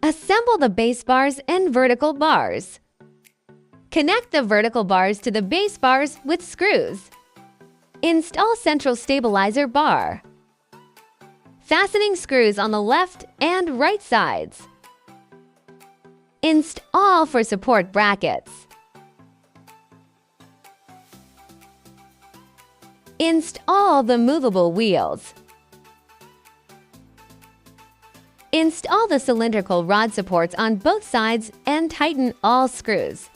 Assemble the base bars and vertical bars. Connect the vertical bars to the base bars with screws. Install central stabilizer bar. Fastening screws on the left and right sides. Install for support brackets. Install the movable wheels. Install the cylindrical rod supports on both sides and tighten all screws.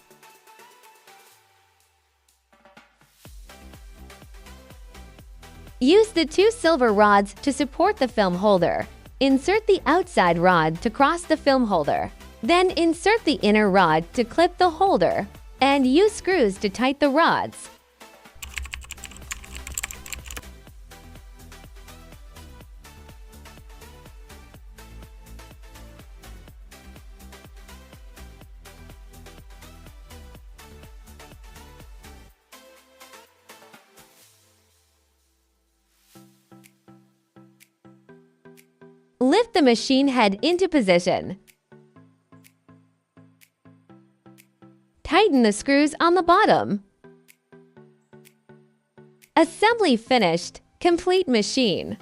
Use the two silver rods to support the film holder. Insert the outside rod to cross the film holder. Then insert the inner rod to clip the holder, and use screws to tighten the rods. Lift the machine head into position. Tighten the screws on the bottom. Assembly finished. Complete machine.